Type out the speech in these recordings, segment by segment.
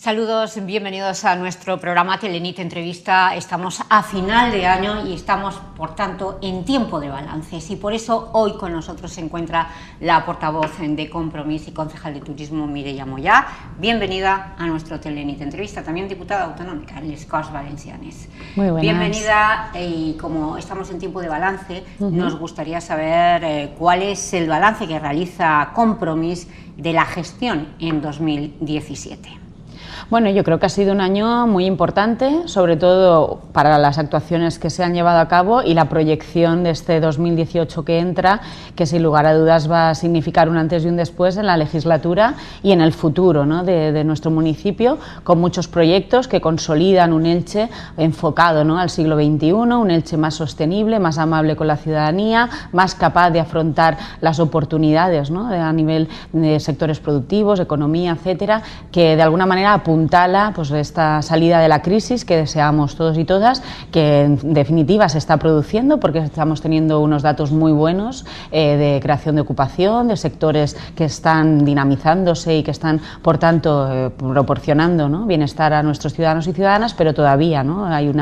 Saludos, bienvenidos a nuestro programa Telenit Entrevista. Estamos a final de año y estamos, por tanto, en tiempo de balances. Y por eso hoy con nosotros se encuentra la portavoz de Compromís y concejal de Turismo, Mireia Moyà. Bienvenida a nuestro Telenit Entrevista. También diputada autonómica en les Corts Valencianes. Muy buenas. Bienvenida, y como estamos en tiempo de balance, nos gustaría saber cuál es el balance que realiza Compromís de la gestión en 2017. Bueno, yo creo que ha sido un año muy importante, sobre todo para las actuaciones que se han llevado a cabo y la proyección de este 2018 que entra, que sin lugar a dudas va a significar un antes y un después en la legislatura y en el futuro, ¿no?, de nuestro municipio, con muchos proyectos que consolidan un Elche enfocado, ¿no?, al siglo XXI, un Elche más sostenible, más amable con la ciudadanía, más capaz de afrontar las oportunidades, ¿no?, a nivel de sectores productivos, economía, etcétera, que de alguna manera apuntala pues esta salida de la crisis que deseamos todos y todas, que en definitiva se está produciendo porque estamos teniendo unos datos muy buenos de creación de ocupación, de sectores que están dinamizándose y que están, por tanto, proporcionando, ¿no?, bienestar a nuestros ciudadanos y ciudadanas, pero todavía, ¿no?, hay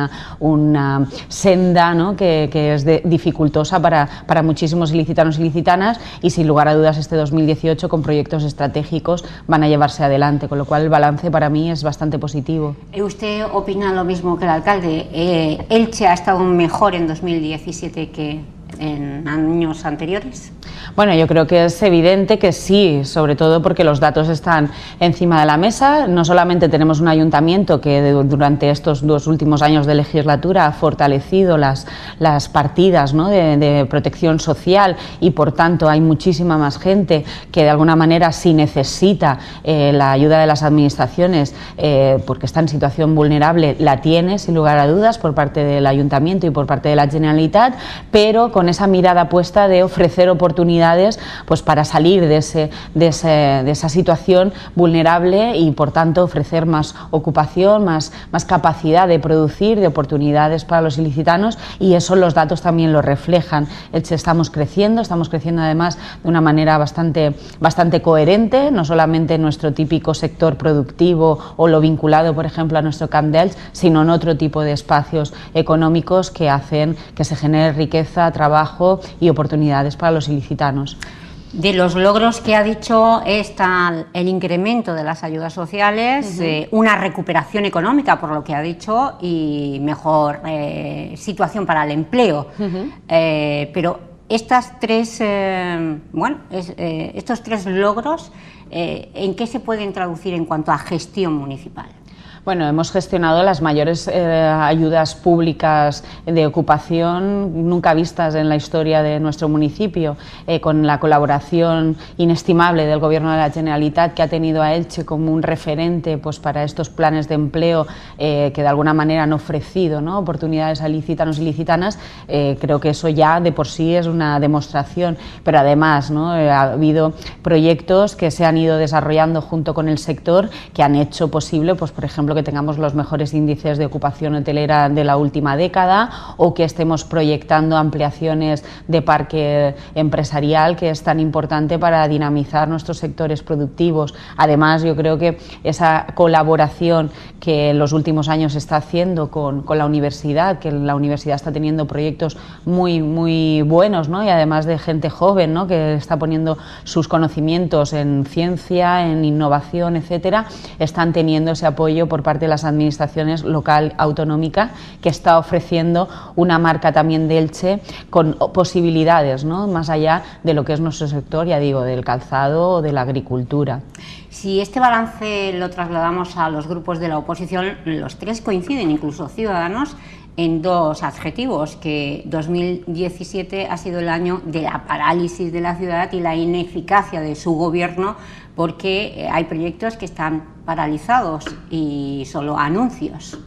una senda, ¿no?, que es dificultosa para muchísimos ilicitanos y ilicitanas, y sin lugar a dudas este 2018 con proyectos estratégicos van a llevarse adelante, con lo cual el balance para mí es bastante positivo. ¿Usted opina lo mismo que el alcalde? ¿Elche ha estado mejor en 2017 que en años anteriores? Bueno, yo creo que es evidente que sí, sobre todo porque los datos están encima de la mesa. No solamente tenemos un ayuntamiento que durante estos 2 últimos años de legislatura ha fortalecido las partidas, ¿no?, de protección social, y por tanto hay muchísima más gente que de alguna manera sí necesita la ayuda de las administraciones porque está en situación vulnerable, la tiene sin lugar a dudas por parte del ayuntamiento y por parte de la Generalitat, pero con esa mirada puesta de ofrecer oportunidades pues para salir de esa situación vulnerable y por tanto ofrecer más ocupación, más capacidad de producir, de oportunidades para los ilicitanos, y eso los datos también lo reflejan. Estamos creciendo además de una manera bastante coherente, no solamente en nuestro típico sector productivo o lo vinculado, por ejemplo, a nuestro Camp d'Elx, sino en otro tipo de espacios económicos que hacen que se genere riqueza, trabajo y oportunidades para los ilicitanos. De los logros que ha dicho está el incremento de las ayudas sociales, una recuperación económica, por lo que ha dicho, y mejor situación para el empleo. Pero estas tres, estos tres logros, ¿en qué se pueden traducir en cuanto a gestión municipal? Bueno, hemos gestionado las mayores ayudas públicas de ocupación nunca vistas en la historia de nuestro municipio, con la colaboración inestimable del Gobierno de la Generalitat, que ha tenido a Elche como un referente pues para estos planes de empleo que de alguna manera han ofrecido, ¿no?, oportunidades a ilicitanos y ilicitanas. Creo que eso ya de por sí es una demostración, pero además, ¿no?, ha habido proyectos que se han ido desarrollando junto con el sector que han hecho posible, pues por ejemplo, que tengamos los mejores índices de ocupación hotelera de la última década, o que estemos proyectando ampliaciones de parque empresarial, que es tan importante para dinamizar nuestros sectores productivos. Además, yo creo que esa colaboración que en los últimos años se está haciendo con la universidad, que la universidad está teniendo proyectos muy buenos, ¿no?, y además de gente joven, ¿no?, que está poniendo sus conocimientos en ciencia, en innovación, etcétera, están teniendo ese apoyo por parte de las administraciones local, autonómica, que está ofreciendo una marca también de Elche con posibilidades, ¿no?, más allá de lo que es nuestro sector, ya digo, del calzado o de la agricultura. Si este balance lo trasladamos a los grupos de la oposición, los tres coinciden, incluso Ciudadanos, en dos adjetivos: que 2017 ha sido el año de la parálisis de la ciudad y la ineficacia de su gobierno, porque hay proyectos que están paralizados y solo anuncios.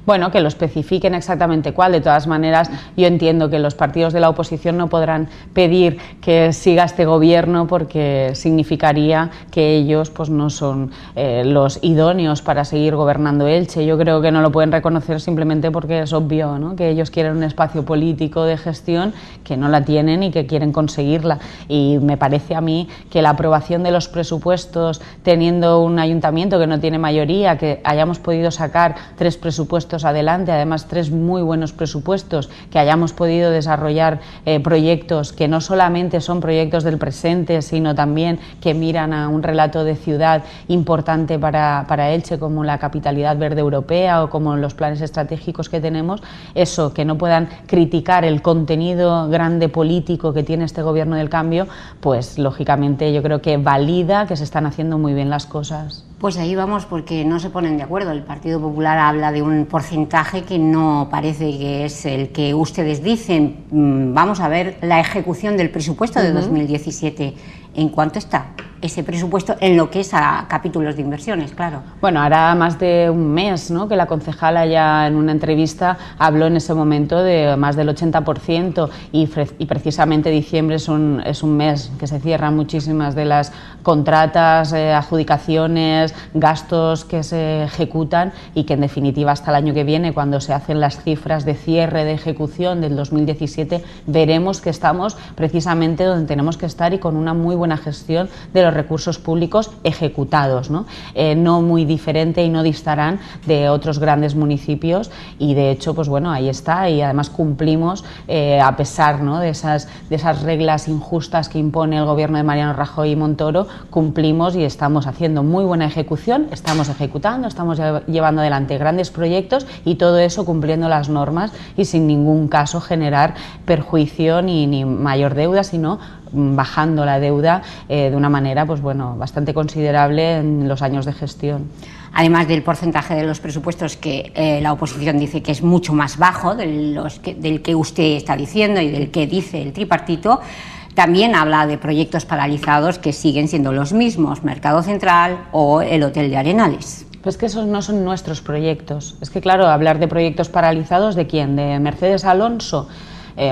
Bueno, que lo especifiquen exactamente cuál. De todas maneras, yo entiendo que los partidos de la oposición no podrán pedir que siga este gobierno porque significaría que ellos pues no son los idóneos para seguir gobernando Elche. Yo creo que no lo pueden reconocer simplemente porque es obvio, ¿no?, que ellos quieren un espacio político de gestión que no la tienen y que quieren conseguirla. Y me parece a mí que la aprobación de los presupuestos, teniendo un ayuntamiento que no tiene mayoría, que hayamos podido sacar 3 presupuestos adelante, además 3 muy buenos presupuestos, que hayamos podido desarrollar proyectos que no solamente son proyectos del presente, sino también que miran a un relato de ciudad importante para Elche, como la capitalidad verde europea o como los planes estratégicos que tenemos. Eso, que no puedan criticar el contenido grande político que tiene este gobierno del cambio, pues lógicamente yo creo que valida que se están haciendo muy bien las cosas. Pues ahí vamos, porque no se ponen de acuerdo. El Partido Popular habla de un porcentaje que no parece que es el que ustedes dicen. Vamos a ver la ejecución del presupuesto de 2017. ¿En cuánto está ese presupuesto en lo que es a capítulos de inversiones, claro? Bueno, hará más de un mes, ¿no?, que la concejala ya en una entrevista habló en ese momento de más del 80% y precisamente diciembre es un mes que se cierran muchísimas de las contratas, adjudicaciones, gastos que se ejecutan y que en definitiva hasta el año que viene, cuando se hacen las cifras de cierre de ejecución del 2017, veremos que estamos precisamente donde tenemos que estar y con una muy buena gestión de los recursos públicos ejecutados, ¿no? No muy diferente y no distarán de otros grandes municipios y de hecho, pues bueno, ahí está y además cumplimos a pesar, ¿no?, de esas reglas injustas que impone el gobierno de Mariano Rajoy y Montoro, cumplimos y estamos haciendo muy buena ejecución, estamos ejecutando, estamos llevando adelante grandes proyectos y todo eso cumpliendo las normas y sin ningún caso generar perjuicio ni mayor deuda, sino bajando la deuda de una manera pues bueno, bastante considerable en los años de gestión. Además del porcentaje de los presupuestos que la oposición dice que es mucho más bajo del que usted está diciendo y del que dice el tripartito, también habla de proyectos paralizados que siguen siendo los mismos, Mercado Central o el Hotel de Arenales. Pues que esos no son nuestros proyectos. Es que claro, hablar de proyectos paralizados, ¿de quién? ¿De Mercedes Alonso?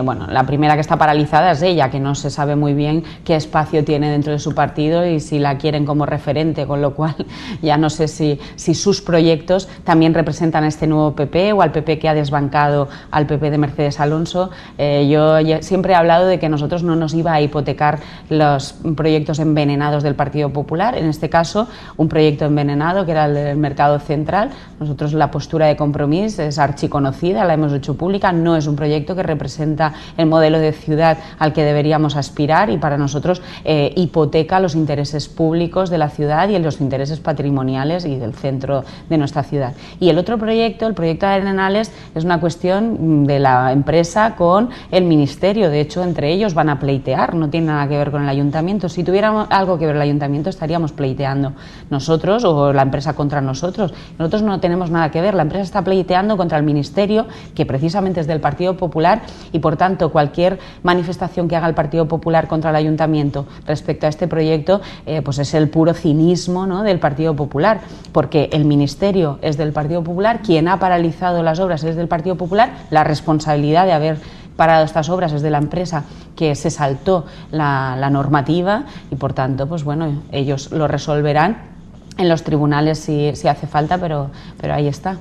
Bueno, la primera que está paralizada es ella, que no se sabe muy bien qué espacio tiene dentro de su partido y si la quieren como referente, con lo cual ya no sé si sus proyectos también representan a este nuevo PP o al PP que ha desbancado al PP de Mercedes Alonso. Yo siempre he hablado de que nosotros no nos iba a hipotecar los proyectos envenenados del Partido Popular, en este caso un proyecto envenenado que era el del Mercado Central. Nosotros la postura de Compromís es archiconocida, la hemos hecho pública, no es un proyecto que representa el modelo de ciudad al que deberíamos aspirar y para nosotros hipoteca los intereses públicos de la ciudad y los intereses patrimoniales y del centro de nuestra ciudad. Y el otro proyecto, el proyecto de Arenales, es una cuestión de la empresa con el Ministerio. De hecho, entre ellos van a pleitear, no tiene nada que ver con el ayuntamiento. Si tuviéramos algo que ver el ayuntamiento, estaríamos pleiteando nosotros o la empresa contra nosotros. Nosotros no tenemos nada que ver, la empresa está pleiteando contra el Ministerio, que precisamente es del Partido Popular, y por tanto cualquier manifestación que haga el Partido Popular contra el Ayuntamiento respecto a este proyecto pues es el puro cinismo, ¿no?, del Partido Popular, porque el Ministerio es del Partido Popular, quien ha paralizado las obras es del Partido Popular, la responsabilidad de haber parado estas obras es de la empresa que se saltó la normativa y por tanto pues bueno, ellos lo resolverán en los tribunales si hace falta, pero ahí está.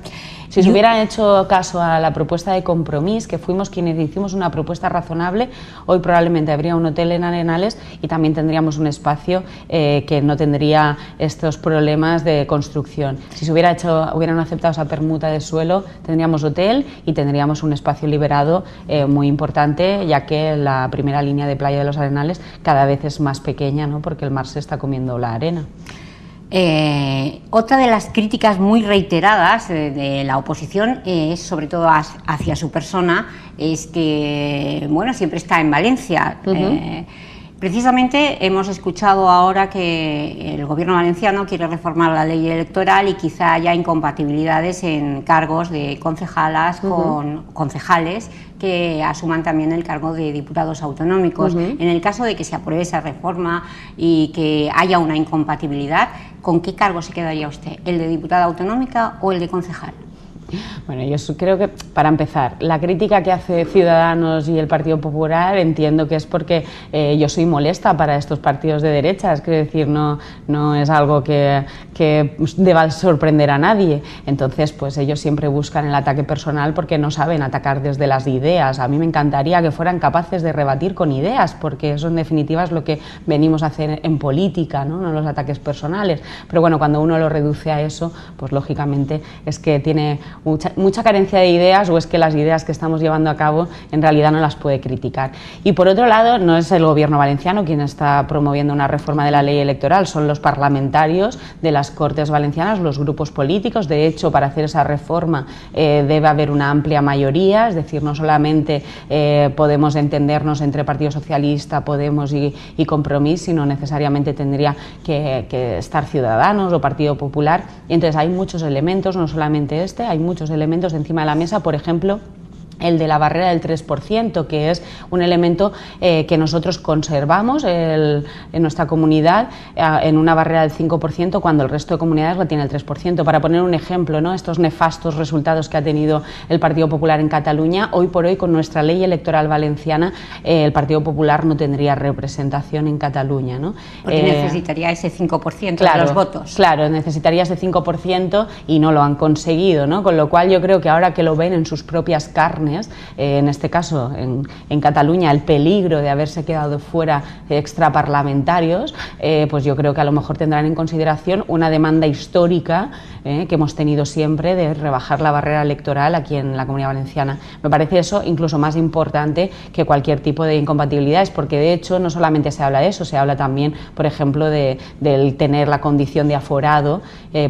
Si se hubieran hecho caso a la propuesta de Compromís, que fuimos quienes hicimos una propuesta razonable, hoy probablemente habría un hotel en Arenales y también tendríamos un espacio que no tendría estos problemas de construcción. Si se hubieran aceptado esa permuta de suelo, tendríamos hotel y tendríamos un espacio liberado muy importante, ya que la primera línea de playa de los Arenales cada vez es más pequeña, ¿no?, porque el mar se está comiendo la arena. Otra de las críticas muy reiteradas de la oposición es sobre todo hacia su persona, es que bueno, siempre está en Valencia. Precisamente hemos escuchado ahora que el gobierno valenciano quiere reformar la ley electoral y quizá haya incompatibilidades en cargos de concejalas con concejales que asuman también el cargo de diputados autonómicos. En el caso de que se apruebe esa reforma y que haya una incompatibilidad, ¿con qué cargo se quedaría usted? ¿El de diputada autonómica o el de concejal? Bueno, yo creo que, para empezar, la crítica que hace Ciudadanos y el Partido Popular entiendo que es porque yo soy molesta para estos partidos de derechas, quiero decir, no es algo que deba sorprender a nadie. Entonces, pues ellos siempre buscan el ataque personal porque no saben atacar desde las ideas. A mí me encantaría que fueran capaces de rebatir con ideas, porque eso en definitiva es lo que venimos a hacer en política, no los ataques personales. Pero bueno, cuando uno lo reduce a eso, pues lógicamente es que tiene mucha carencia de ideas, o es que las ideas que estamos llevando a cabo en realidad no las puede criticar. Y por otro lado, no es el gobierno valenciano quien está promoviendo una reforma de la ley electoral, son los parlamentarios de las Cortes Valencianas, los grupos políticos. De hecho, para hacer esa reforma debe haber una amplia mayoría, es decir, no solamente podemos entendernos entre Partido Socialista, Podemos y Compromís, sino necesariamente tendría que estar Ciudadanos o Partido Popular. Y entonces hay muchos elementos, no solamente hay muchos elementos encima de la mesa, por ejemplo, el de la barrera del 3%, que es un elemento que nosotros conservamos en nuestra comunidad en una barrera del 5%, cuando el resto de comunidades lo tiene el 3%. Para poner un ejemplo, ¿no?, estos nefastos resultados que ha tenido el Partido Popular en Cataluña, hoy por hoy con nuestra ley electoral valenciana el Partido Popular no tendría representación en Cataluña, ¿no? Porque necesitaría ese 5% claro, de los votos. Claro, necesitaría ese 5% y no lo han conseguido, ¿no? Con lo cual yo creo que ahora que lo ven en sus propias carnes, en este caso en Cataluña, el peligro de haberse quedado fuera extraparlamentarios, pues yo creo que a lo mejor tendrán en consideración una demanda histórica que hemos tenido siempre de rebajar la barrera electoral aquí en la Comunidad Valenciana. Me parece eso incluso más importante que cualquier tipo de incompatibilidades, porque de hecho no solamente se habla de eso, se habla también, por ejemplo, del tener la condición de aforado,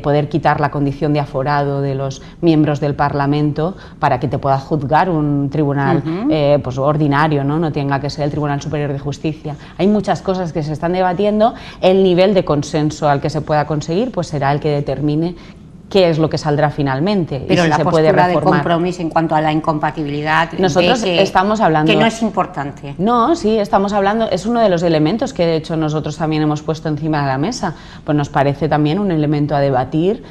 poder quitar la condición de aforado de los miembros del Parlamento para que te pueda juzgar un tribunal pues ordinario, no tenga que ser el Tribunal Superior de Justicia. Hay muchas cosas que se están debatiendo. El nivel de consenso al que se pueda conseguir pues será el que determine qué es lo que saldrá finalmente. Pero y si la se postura puede reformar. de Compromís en cuanto a la incompatibilidad, nosotros estamos hablando que no es importante. No, sí, estamos hablando, es uno de los elementos que de hecho nosotros también hemos puesto encima de la mesa, pues nos parece también un elemento a debatir.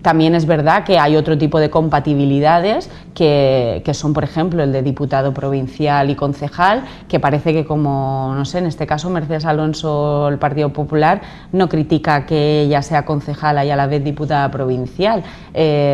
También es verdad que hay otro tipo de compatibilidades que son, por ejemplo, el de diputado provincial y concejal, que parece que, como, no sé, en este caso Mercedes Alonso, el Partido Popular, no critica que ella sea concejala y a la vez diputada provincial.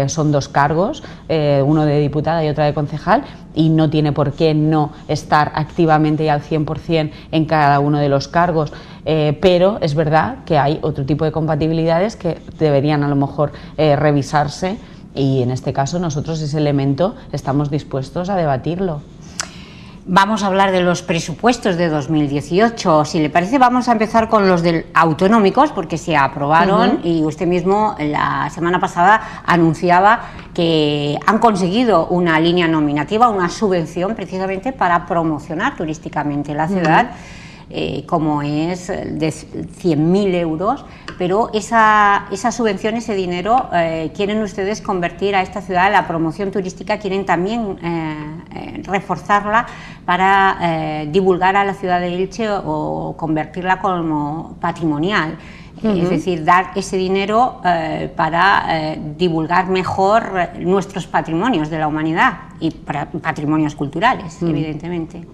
Son dos cargos, uno de diputada y otra de concejal, y no tiene por qué no estar activamente y al 100% en cada uno de los cargos, pero es verdad que hay otro tipo de compatibilidades que deberían a lo mejor revisarse, y en este caso nosotros ese elemento estamos dispuestos a debatirlo. Vamos a hablar de los presupuestos de 2018. Si le parece, vamos a empezar con los autonómicos, porque se aprobaron y usted mismo la semana pasada anunciaba que han conseguido una línea nominativa, una subvención precisamente para promocionar turísticamente la ciudad. Como es de 100.000 euros, pero esa subvención, ese dinero, quieren ustedes convertir a esta ciudad en la promoción turística, quieren también reforzarla para divulgar a la ciudad de Elche o convertirla como patrimonial. Es decir, dar ese dinero para divulgar mejor nuestros patrimonios de la humanidad y patrimonios culturales, evidentemente.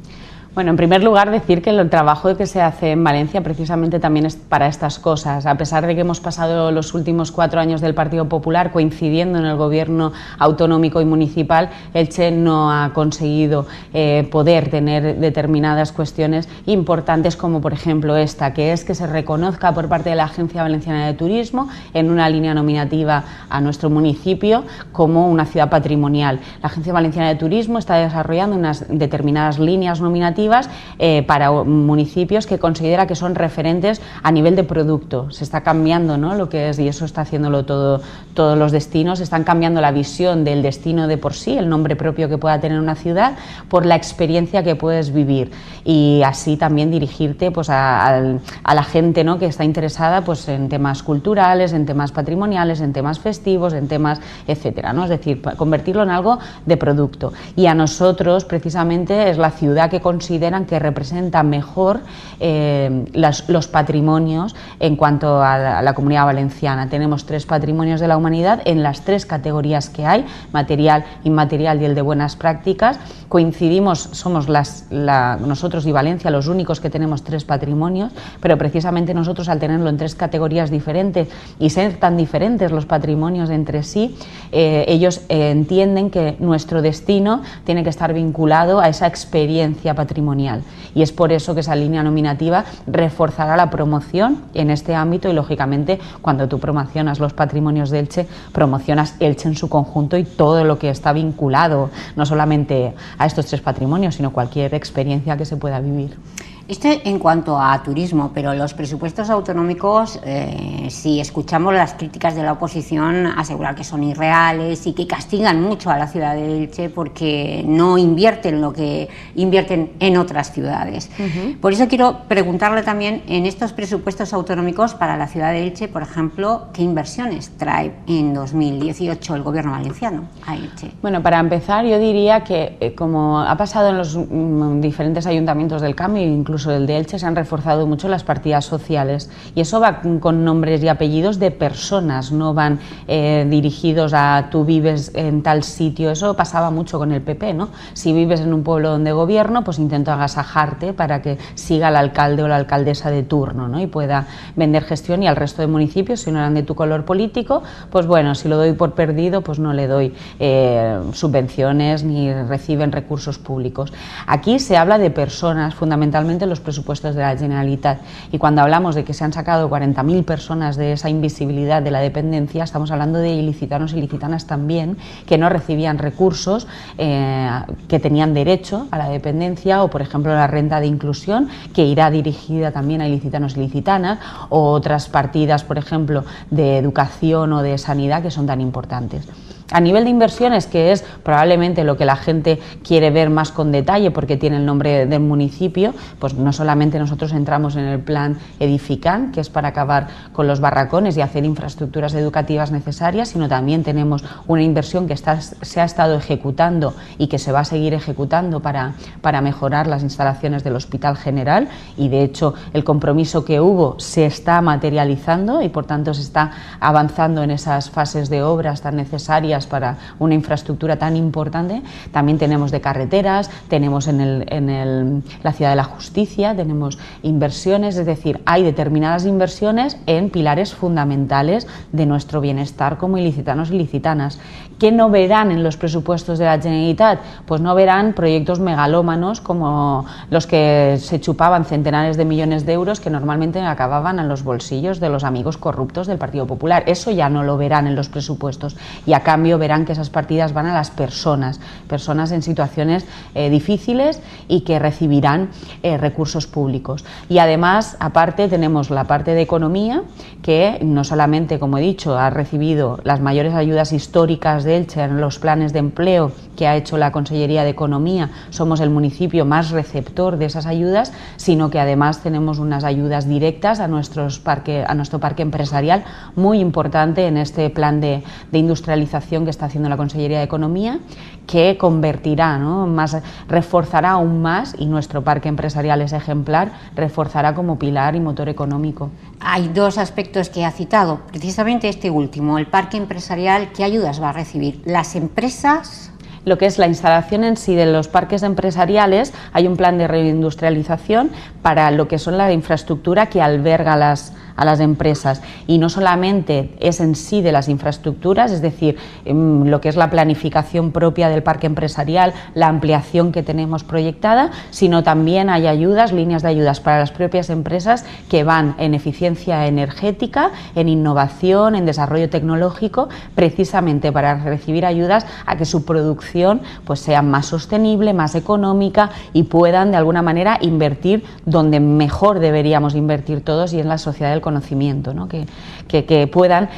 Bueno, en primer lugar decir que el trabajo que se hace en Valencia precisamente también es para estas cosas. A pesar de que hemos pasado los últimos 4 años del Partido Popular coincidiendo en el gobierno autonómico y municipal, Elche no ha conseguido poder tener determinadas cuestiones importantes, como por ejemplo esta, que es que se reconozca por parte de la Agencia Valenciana de Turismo en una línea nominativa a nuestro municipio como una ciudad patrimonial. La Agencia Valenciana de Turismo está desarrollando unas determinadas líneas nominativas para municipios que considera que son referentes a nivel de producto. Se está cambiando, ¿no?, lo que es, y eso está haciéndolo todos los destinos, están cambiando la visión del destino de por sí, el nombre propio que pueda tener una ciudad, por la experiencia que puedes vivir, y así también dirigirte pues a la gente, ¿no?, que está interesada pues en temas culturales, en temas patrimoniales, en temas festivos, en temas etcétera, ¿no? Es decir, convertirlo en algo de producto. Y a nosotros precisamente es la ciudad que considera consideran que representa mejor los patrimonios en cuanto a la Comunidad Valenciana. Tenemos 3 patrimonios de la humanidad en las 3 categorías que hay: material, inmaterial y el de buenas prácticas. Coincidimos, somos nosotros y Valencia los únicos que tenemos 3 patrimonios, pero precisamente nosotros, al tenerlo en 3 categorías diferentes y ser tan diferentes los patrimonios entre sí, ellos entienden que nuestro destino tiene que estar vinculado a esa experiencia patrimonial, y es por eso que esa línea nominativa reforzará la promoción en este ámbito. Y lógicamente, cuando tú promocionas los patrimonios de Elche, promocionas Elche en su conjunto y todo lo que está vinculado no solamente a estos 3 patrimonios, sino cualquier experiencia que se pueda vivir. Esto en cuanto a turismo, pero los presupuestos autonómicos, si escuchamos las críticas de la oposición, asegurar que son irreales y que castigan mucho a la ciudad de Elche porque no invierten lo que invierten en otras ciudades. Por eso quiero preguntarle también, en estos presupuestos autonómicos para la ciudad de Elche, por ejemplo, ¿qué inversiones trae en 2018 el gobierno valenciano a Elche? Bueno, para empezar, yo diría que como ha pasado en los diferentes ayuntamientos del cambio, incluso el de Elche, se han reforzado mucho las partidas sociales, y eso va con nombres y apellidos de personas, no van dirigidos a tú vives en tal sitio. Eso pasaba mucho con el PP, ¿no? Si vives en un pueblo donde gobierno, pues intento agasajarte para que siga el alcalde o la alcaldesa de turno, ¿no? Y pueda vender gestión, y al resto de municipios, si no eran de tu color político, pues bueno, si lo doy por perdido, pues no le doy subvenciones ni reciben recursos públicos. Aquí se habla de personas, fundamentalmente los presupuestos de la Generalitat, y cuando hablamos de que se han sacado 40.000 personas de esa invisibilidad de la dependencia, estamos hablando de ilicitanos y ilicitanas también, que no recibían recursos, que tenían derecho a la dependencia, o por ejemplo la renta de inclusión, que irá dirigida también a ilicitanos y ilicitanas, o otras partidas, por ejemplo, de educación o de sanidad, que son tan importantes. A nivel de inversiones, que es probablemente lo que la gente quiere ver más con detalle porque tiene el nombre del municipio, pues no solamente nosotros entramos en el plan Edifican, que es para acabar con los barracones y hacer infraestructuras educativas necesarias, sino también tenemos una inversión que se ha estado ejecutando y que se va a seguir ejecutando para mejorar las instalaciones del Hospital General, y de hecho el compromiso que hubo se está materializando y por tanto se está avanzando en esas fases de obras tan necesarias para una infraestructura tan importante. También tenemos de carreteras, tenemos en la Ciudad de la Justicia, tenemos inversiones, es decir, hay determinadas inversiones en pilares fundamentales de nuestro bienestar como ilicitanos y ilicitanas. ¿Qué no verán en los presupuestos de la Generalitat? Pues no verán proyectos megalómanos como los que se chupaban centenares de millones de euros, que normalmente acababan en los bolsillos de los amigos corruptos del Partido Popular. Eso ya no lo verán en los presupuestos, y a cambio verán que esas partidas van a las personas en situaciones difíciles y que recibirán recursos públicos. Y además, aparte, tenemos la parte de economía, que no solamente, como he dicho, ha recibido las mayores ayudas históricas de Elche en los planes de empleo que ha hecho la Consellería de Economía, somos el municipio más receptor de esas ayudas, sino que además tenemos unas ayudas directas a nuestro parque empresarial muy importante en este plan de industrialización que está haciendo la Consellería de Economía, que convertirá, ¿no?, reforzará aún más, y nuestro parque empresarial es ejemplar, reforzará como pilar y motor económico. Hay 2 aspectos que ha citado, precisamente este último, el parque empresarial. ¿Qué ayudas va a recibir? ¿Las empresas? Lo que es la instalación en sí de los parques empresariales, hay un plan de reindustrialización para lo que son la infraestructura que alberga a las empresas, y no solamente es en sí de las infraestructuras, es decir, lo que es la planificación propia del parque empresarial, la ampliación que tenemos proyectada, sino también hay ayudas, líneas de ayudas para las propias empresas que van en eficiencia energética, en innovación, en desarrollo tecnológico, precisamente para recibir ayudas a que su producción pues sea más sostenible, más económica, y puedan de alguna manera invertir donde mejor deberíamos invertir todos, y en la sociedad del conocimiento, ¿no? que puedan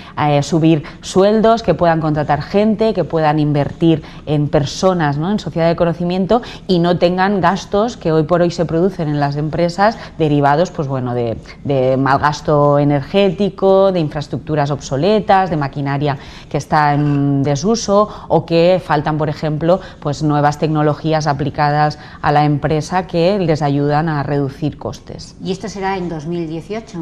subir sueldos, que puedan contratar gente, que puedan invertir en personas, ¿no? En sociedad de conocimiento, y no tengan gastos que hoy por hoy se producen en las empresas derivados, pues bueno, de mal gasto energético, de infraestructuras obsoletas, de maquinaria que está en desuso, o que faltan, por ejemplo, pues nuevas tecnologías aplicadas a la empresa que les ayudan a reducir costes. ¿Y esto será en 2018?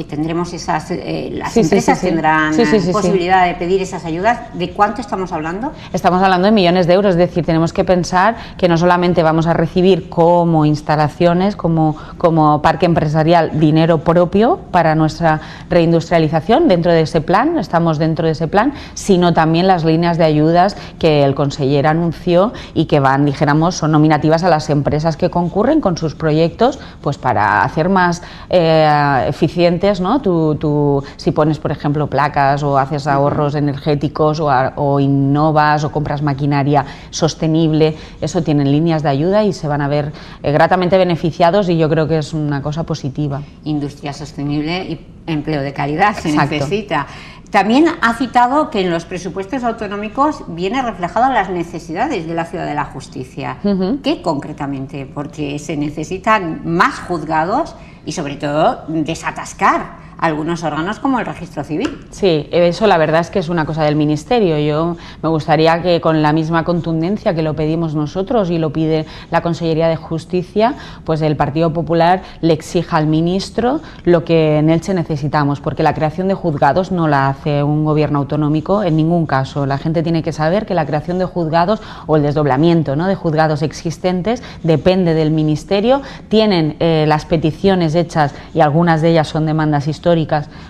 ¿Tendremos esas, las empresas tendrán posibilidad de pedir esas ayudas? ¿De cuánto estamos hablando? Estamos hablando de millones de euros, es decir, tenemos que pensar que no solamente vamos a recibir como instalaciones, como parque empresarial, dinero propio para nuestra reindustrialización dentro de ese plan, estamos dentro de ese plan, sino también las líneas de ayudas que el conseller anunció y que van, dijéramos, son nominativas a las empresas que concurren con sus proyectos, pues para hacer más eficientes, ¿no? Tú, si pones, por ejemplo, placas o haces ahorros energéticos o innovas o compras maquinaria sostenible, eso tienen líneas de ayuda y se van a ver gratamente beneficiados, y yo creo que es una cosa positiva. Industria sostenible y empleo de calidad se necesita. También ha citado que en los presupuestos autonómicos viene reflejado las necesidades de la Ciudad de la Justicia. ¿Qué concretamente? Porque se necesitan más juzgados y sobre todo desatascar algunos órganos como el Registro Civil. Sí, eso la verdad es que es una cosa del Ministerio. Yo me gustaría que con la misma contundencia que lo pedimos nosotros y lo pide la Consellería de Justicia, pues el Partido Popular le exija al Ministro lo que en Elche necesitamos, porque la creación de juzgados no la hace un gobierno autonómico en ningún caso. La gente tiene que saber que la creación de juzgados o el desdoblamiento, ¿no?, de juzgados existentes depende del Ministerio. Tienen las peticiones hechas, y algunas de ellas son demandas históricas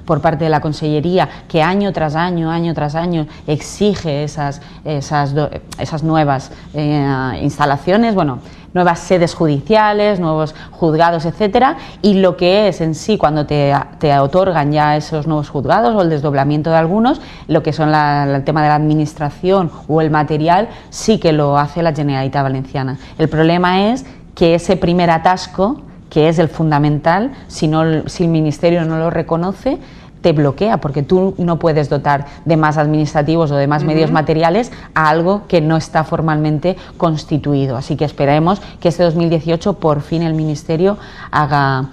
por parte de la Consellería, que año tras año exige esas nuevas instalaciones, bueno, nuevas sedes judiciales, nuevos juzgados, etcétera, y lo que es en sí cuando te otorgan ya esos nuevos juzgados o el desdoblamiento de algunos, lo que son el tema de la administración o el material, sí que lo hace la Generalitat Valenciana. El problema es que ese primer atasco, que es el fundamental, si el Ministerio no lo reconoce, te bloquea, porque tú no puedes dotar de más administrativos o de más medios materiales a algo que no está formalmente constituido. Así que esperemos que este 2018 por fin el Ministerio haga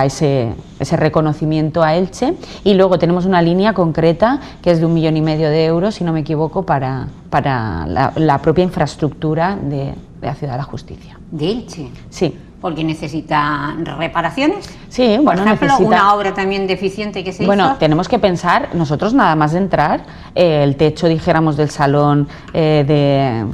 ese reconocimiento a Elche. Y luego tenemos una línea concreta que es de 1,5 millones de euros, si no me equivoco, para la propia infraestructura de la Ciudad de la Justicia. ¿De Elche? Sí. ¿Porque necesita reparaciones? Sí, bueno, por ejemplo, una obra también deficiente que se hizo. Bueno, tenemos que pensar, nosotros nada más de entrar, el techo, dijéramos, del salón de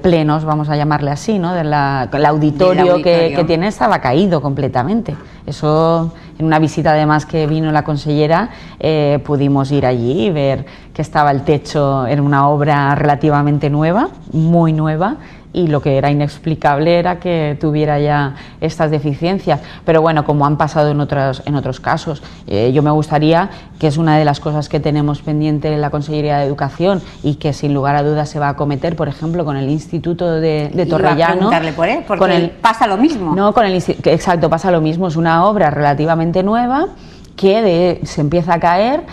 plenos, vamos a llamarle así, ¿no?, del auditorio que tiene, estaba caído completamente. Eso, en una visita además que vino la consellera, pudimos ir allí y ver que estaba el techo en una obra relativamente nueva, muy nueva, y lo que era inexplicable era que tuviera ya estas deficiencias. Pero bueno, como han pasado en otros casos, yo me gustaría, que es una de las cosas que tenemos pendiente en la Consellería de Educación y que sin lugar a dudas se va a acometer, por ejemplo, con el Instituto de Torrellano. Iba a preguntarle por él, porque pasa lo mismo. No, exacto, pasa lo mismo, es una obra relativamente nueva que se empieza a caer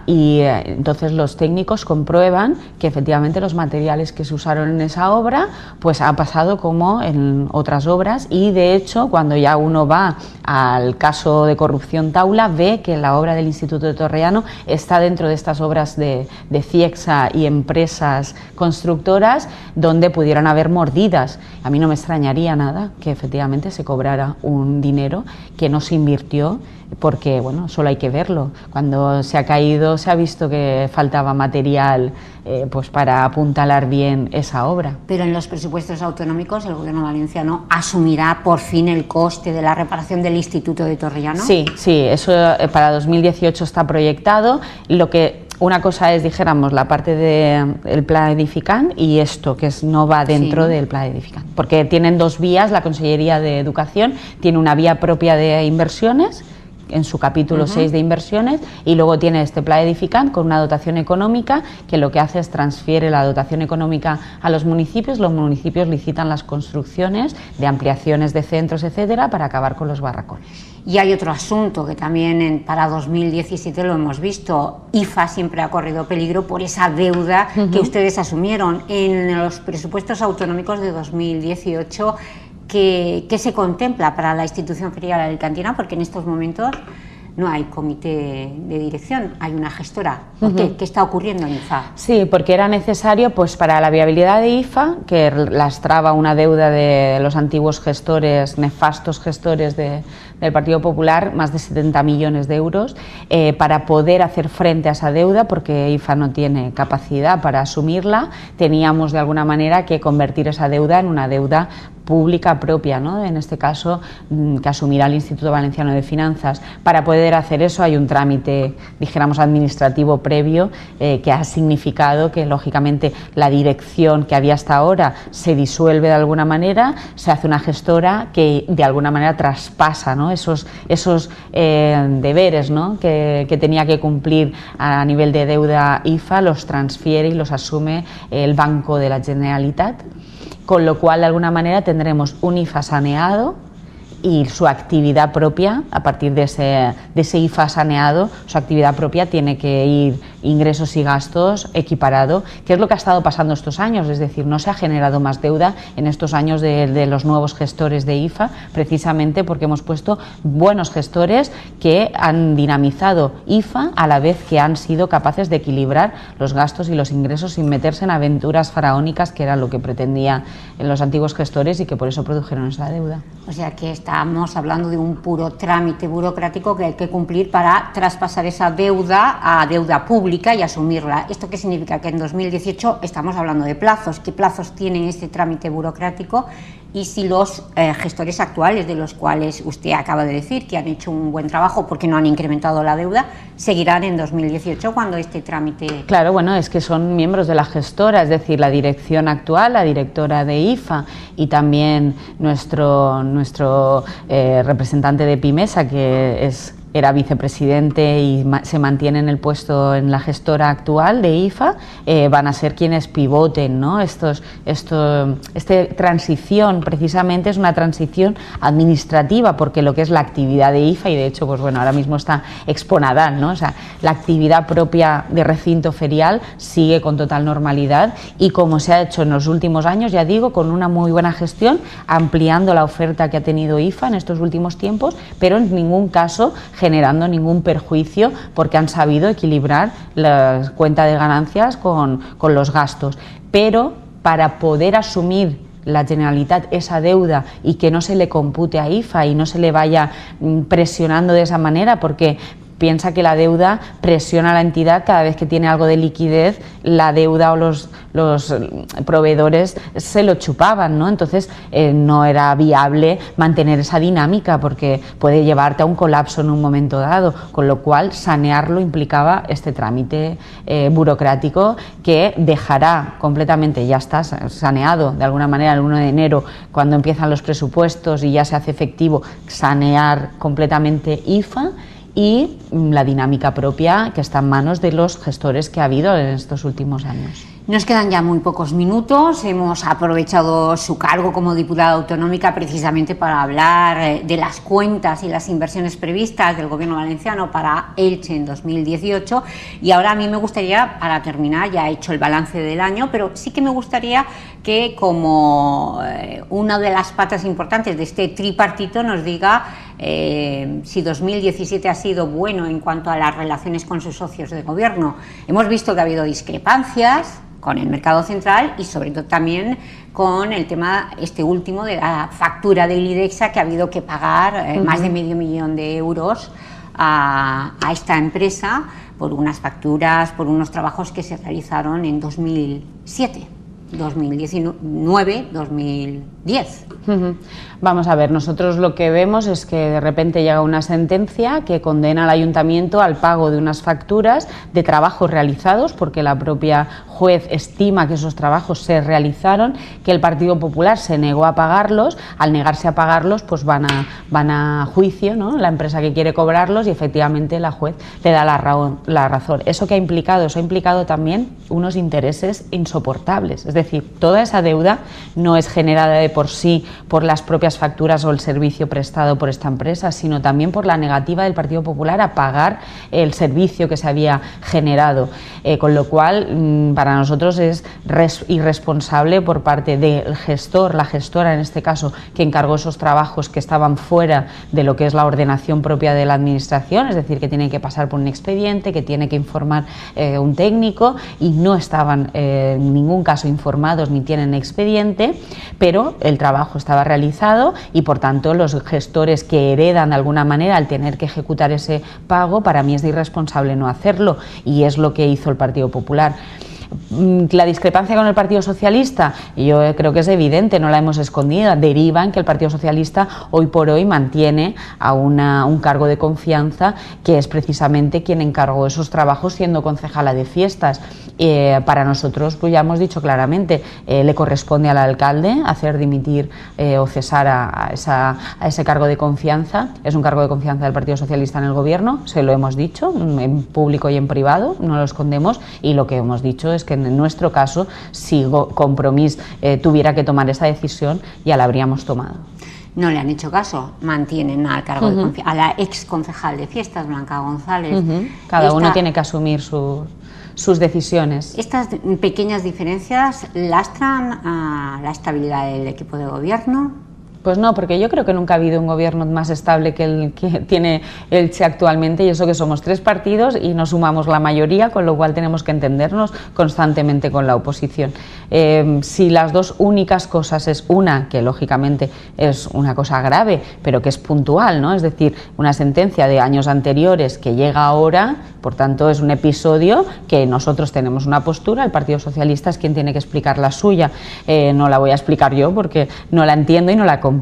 y entonces los técnicos comprueban que efectivamente los materiales que se usaron en esa obra pues ha pasado como en otras obras, y de hecho cuando ya uno va al caso de corrupción Taula ve que la obra del Instituto de Torrellano está dentro de estas obras de Ciegsa y empresas constructoras donde pudieran haber mordidas. A mí no me extrañaría nada que efectivamente se cobrara un dinero que no se invirtió, porque bueno, solo hay que verlo. Cuando se ha caído se ha visto que faltaba material pues para apuntalar bien esa obra. Pero en los presupuestos autonómicos el gobierno valenciano asumirá por fin el coste de la reparación del Instituto de Torrellano. Sí, eso para 2018 está proyectado. Una cosa es, dijéramos, la parte del plan edificant y esto, que no va dentro del plan edificant. Porque tienen dos vías, la Consellería de Educación tiene una vía propia de inversiones, en su capítulo 6 de inversiones, y luego tiene este plan edificant con una dotación económica que lo que hace es transfiere la dotación económica a los municipios licitan las construcciones de ampliaciones de centros, etcétera, para acabar con los barracones. Y hay otro asunto que también para 2017 lo hemos visto. IFA siempre ha corrido peligro por esa deuda que ustedes asumieron en los presupuestos autonómicos de 2018. ¿Qué se contempla para la institución ferial alicantina? Porque en estos momentos no hay comité de dirección, hay una gestora. ¿Por qué? ¿Qué está ocurriendo en IFA? Sí, porque era necesario, pues para la viabilidad de IFA, que lastraba una deuda de los antiguos gestores, nefastos gestores del Partido Popular, más de 70 millones de euros, para poder hacer frente a esa deuda, porque IFA no tiene capacidad para asumirla, teníamos de alguna manera que convertir esa deuda en una deuda pública propia, ¿no? En este caso que asumirá el Instituto Valenciano de Finanzas. Para poder hacer eso hay un trámite, dijéramos, administrativo previo, que ha significado que lógicamente la dirección que había hasta ahora se disuelve de alguna manera, se hace una gestora que de alguna manera traspasa, ¿no?, esos deberes, ¿no?, que tenía que cumplir a nivel de deuda IFA, los transfiere y los asume el Banco de la Generalitat, con lo cual de alguna manera tendremos un IFA saneado y su actividad propia, a partir de ese IFA saneado, su actividad propia tiene que ir ingresos y gastos equiparado, que es lo que ha estado pasando estos años, es decir, no se ha generado más deuda en estos años de los nuevos gestores de IFA, precisamente porque hemos puesto buenos gestores que han dinamizado IFA a la vez que han sido capaces de equilibrar los gastos y los ingresos sin meterse en aventuras faraónicas, que era lo que pretendían los antiguos gestores y que por eso produjeron esa deuda. O sea que estamos hablando de un puro trámite burocrático que hay que cumplir para traspasar esa deuda a deuda pública y asumirla. ¿Esto qué significa? Que en 2018 estamos hablando de plazos. ¿Qué plazos tiene este trámite burocrático? Y si los gestores actuales, de los cuales usted acaba de decir que han hecho un buen trabajo porque no han incrementado la deuda, seguirán en 2018 cuando este trámite... Claro, bueno, es que son miembros de la gestora, es decir, la dirección actual, la directora de IFA y también nuestro representante de Pimesa, que era vicepresidente y se mantiene en el puesto en la gestora actual de IFA, van a ser quienes pivoten, ¿no? Esta transición precisamente es una transición administrativa, porque lo que es la actividad de IFA, y de hecho, pues bueno, ahora mismo está Exponadal, ¿no? O sea, la actividad propia de recinto ferial sigue con total normalidad y como se ha hecho en los últimos años, ya digo, con una muy buena gestión, ampliando la oferta que ha tenido IFA en estos últimos tiempos, pero en ningún caso generando ningún perjuicio, porque han sabido equilibrar la cuenta de ganancias con los gastos. Pero para poder asumir la Generalitat esa deuda y que no se le compute a IFA y no se le vaya presionando de esa manera, porque piensa que la deuda presiona a la entidad cada vez que tiene algo de liquidez, la deuda o los proveedores se lo chupaban, ¿no? Entonces no era viable mantener esa dinámica porque puede llevarte a un colapso en un momento dado, con lo cual sanearlo implicaba este trámite burocrático que dejará completamente, ya está saneado de alguna manera el 1 de enero, cuando empiezan los presupuestos y ya se hace efectivo sanear completamente IFA, y la dinámica propia que está en manos de los gestores que ha habido en estos últimos años. Nos quedan ya muy pocos minutos. Hemos aprovechado su cargo como diputada autonómica precisamente para hablar de las cuentas y las inversiones previstas del Gobierno valenciano para Elche en 2018. Y ahora a mí me gustaría, para terminar, ya he hecho el balance del año, pero sí que me gustaría que, como una de las patas importantes de este tripartito, nos diga si 2017 ha sido bueno en cuanto a las relaciones con sus socios de gobierno. Hemos visto que ha habido discrepancias con el mercado central y sobre todo también con el tema último de la factura del IDEXA, que ha habido que pagar más de $500.000 de euros a esta empresa por unas facturas, por unos trabajos que se realizaron en 2007. 2019, 2010. Vamos a ver, nosotros lo que vemos es que de repente llega una sentencia que condena al ayuntamiento al pago de unas facturas de trabajos realizados, porque la propia juez estima que esos trabajos se realizaron, que el Partido Popular se negó a pagarlos. Al negarse a pagarlos, pues van a juicio, ¿no?, la empresa que quiere cobrarlos, y efectivamente la juez le da la razón. ¿Eso qué ha implicado? Eso ha implicado también unos intereses insoportables. Es decir, toda esa deuda no es generada de por sí por las propias facturas o el servicio prestado por esta empresa, sino también por la negativa del Partido Popular a pagar el servicio que se había generado, con lo cual para nosotros es irresponsable por parte del gestor, la gestora en este caso, que encargó esos trabajos que estaban fuera de lo que es la ordenación propia de la administración, es decir, que tienen que pasar por un expediente, que tiene que informar un técnico, y no estaban en ningún caso informados ni tienen expediente, pero el trabajo estaba realizado y por tanto los gestores que heredan de alguna manera al tener que ejecutar ese pago, para mí es irresponsable no hacerlo, y es lo que hizo el Partido Popular. La discrepancia con el Partido Socialista, yo creo que es evidente, no la hemos escondido, deriva en que el Partido Socialista hoy por hoy mantiene a un cargo de confianza que es precisamente quien encargó esos trabajos siendo concejala de fiestas. Para nosotros, pues ya hemos dicho claramente, le corresponde al alcalde hacer dimitir o cesar a ese cargo de confianza. Es un cargo de confianza del Partido Socialista en el gobierno, se lo hemos dicho en público y en privado, no lo escondemos, y lo que hemos dicho es que en nuestro caso, si Compromís tuviera que tomar esa decisión, ya la habríamos tomado. No le han hecho caso, mantienen al cargo de a la ex concejal de fiestas, Blanca González. Cada uno tiene que asumir sus decisiones. ¿Estas pequeñas diferencias lastran a la estabilidad del equipo de gobierno? Pues no, porque yo creo que nunca ha habido un gobierno más estable que el que tiene Elche actualmente, y eso que somos 3 partidos y no sumamos la mayoría, con lo cual tenemos que entendernos constantemente con la oposición. Si las dos únicas cosas es una, que lógicamente es una cosa grave, pero que es puntual, ¿no? Es decir, una sentencia de años anteriores que llega ahora, por tanto es un episodio que nosotros tenemos una postura, el Partido Socialista es quien tiene que explicar la suya, no la voy a explicar yo porque no la entiendo y no la comparto.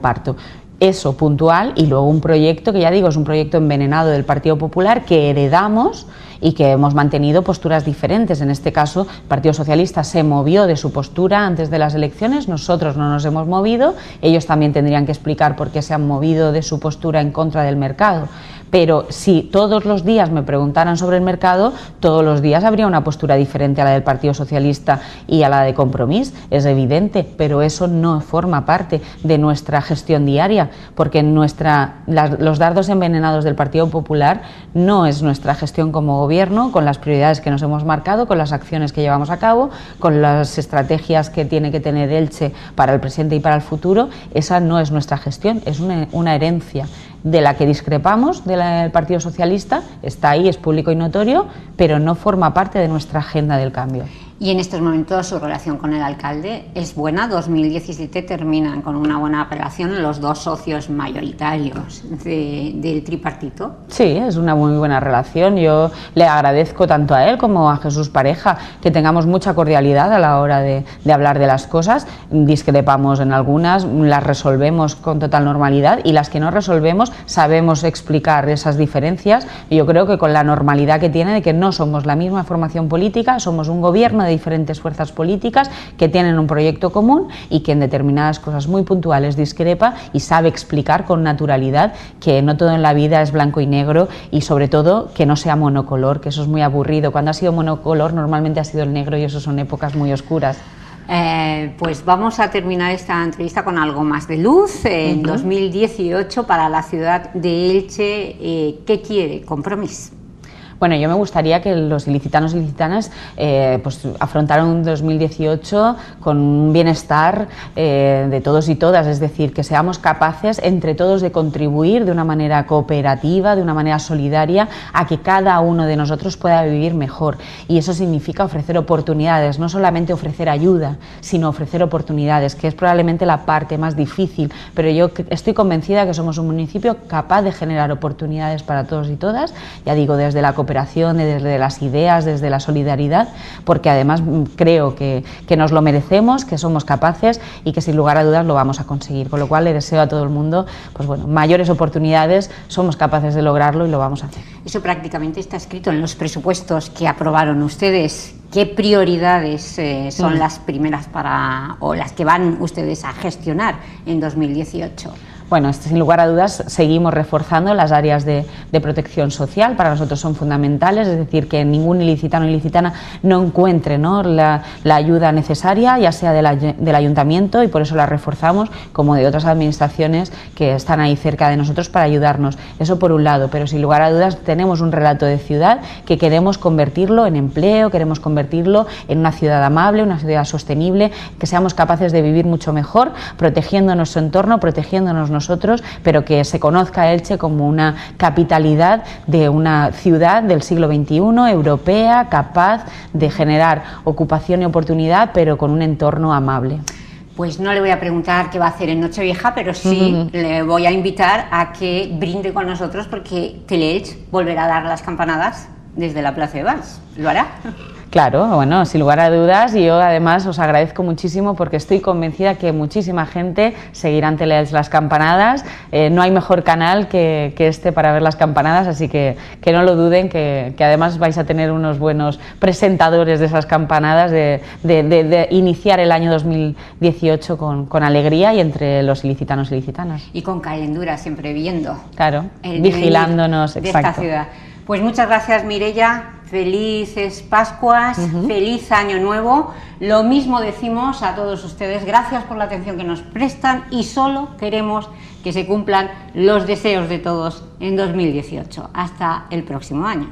Eso puntual, y luego un proyecto que ya digo es un proyecto envenenado del Partido Popular que heredamos y que hemos mantenido posturas diferentes. En este caso, el Partido Socialista se movió de su postura antes de las elecciones, nosotros no nos hemos movido, ellos también tendrían que explicar por qué se han movido de su postura en contra del mercado. Pero si todos los días me preguntaran sobre el mercado, todos los días habría una postura diferente a la del Partido Socialista y a la de Compromís, es evidente, pero eso no forma parte de nuestra gestión diaria, porque los dardos envenenados del Partido Popular no es nuestra gestión como gobierno, con las prioridades que nos hemos marcado, con las acciones que llevamos a cabo, con las estrategias que tiene que tener Elche para el presente y para el futuro. Esa no es nuestra gestión, es una herencia de la que discrepamos del Partido Socialista, está ahí, es público y notorio, pero no forma parte de nuestra agenda del cambio. Y en estos momentos su relación con el alcalde es buena. 2017 terminan con una buena relación los dos socios mayoritarios del tripartito. Sí, es una muy buena relación. Yo le agradezco tanto a él como a Jesús Pareja que tengamos mucha cordialidad a la hora de hablar de las cosas. Discrepamos en algunas, las resolvemos con total normalidad, y las que no resolvemos sabemos explicar esas diferencias. Y yo creo que con la normalidad que tiene de que no somos la misma formación política, somos un gobierno de diferentes fuerzas políticas que tienen un proyecto común y que en determinadas cosas muy puntuales discrepa, y sabe explicar con naturalidad que no todo en la vida es blanco y negro, y sobre todo que no sea monocolor, que eso es muy aburrido. Cuando ha sido monocolor normalmente ha sido el negro, y eso son épocas muy oscuras. Pues vamos a terminar esta entrevista con algo más de luz. En 2018 para la ciudad de Elche, ¿qué quiere Compromís? Bueno, yo me gustaría que los ilicitanos y ilicitanas pues afrontaran un 2018 con un bienestar de todos y todas, es decir, que seamos capaces entre todos de contribuir de una manera cooperativa, de una manera solidaria, a que cada uno de nosotros pueda vivir mejor. Y eso significa ofrecer oportunidades, no solamente ofrecer ayuda, sino ofrecer oportunidades, que es probablemente la parte más difícil, pero yo estoy convencida que somos un municipio capaz de generar oportunidades para todos y todas, ya digo, desde la cooperación, desde las ideas, desde la solidaridad, porque además creo que nos lo merecemos, que somos capaces y que sin lugar a dudas lo vamos a conseguir, con lo cual le deseo a todo el mundo pues bueno, mayores oportunidades, somos capaces de lograrlo y lo vamos a hacer. Eso prácticamente está escrito en los presupuestos que aprobaron ustedes. ¿Qué prioridades son las primeras o las que van ustedes a gestionar en 2018? Bueno, sin lugar a dudas seguimos reforzando las áreas de protección social, para nosotros son fundamentales, es decir, que ningún ilicitano o ilicitana no encuentre, ¿no?, la ayuda necesaria, ya sea del ayuntamiento, y por eso la reforzamos, como de otras administraciones que están ahí cerca de nosotros para ayudarnos. Eso por un lado, pero sin lugar a dudas tenemos un relato de ciudad que queremos convertirlo en empleo, queremos convertirlo en una ciudad amable, una ciudad sostenible, que seamos capaces de vivir mucho mejor, protegiendo nuestro entorno, protegiéndonos nosotros, pero que se conozca a Elche como una capitalidad de una ciudad del siglo XXI, europea, capaz de generar ocupación y oportunidad, pero con un entorno amable. Pues no le voy a preguntar qué va a hacer en Nochevieja, pero sí le voy a invitar a que brinde con nosotros, porque Teleelch volverá a dar las campanadas desde la Plaza de Valls. ¿Lo hará? Claro, bueno, sin lugar a dudas, y yo además os agradezco muchísimo porque estoy convencida que muchísima gente seguirá en Teleelch las campanadas. No hay mejor canal que este para ver las campanadas, así que no lo duden, que además vais a tener unos buenos presentadores de esas campanadas, de iniciar el año 2018 con alegría y entre los ilicitanos y ilicitanas. Y con calendura, siempre viendo. Claro, vigilándonos, de exacto. Esta ciudad. Pues muchas gracias, Mireia. Felices Pascuas, feliz Año Nuevo. Lo mismo decimos a todos ustedes, gracias por la atención que nos prestan, y solo queremos que se cumplan los deseos de todos en 2018. Hasta el próximo año.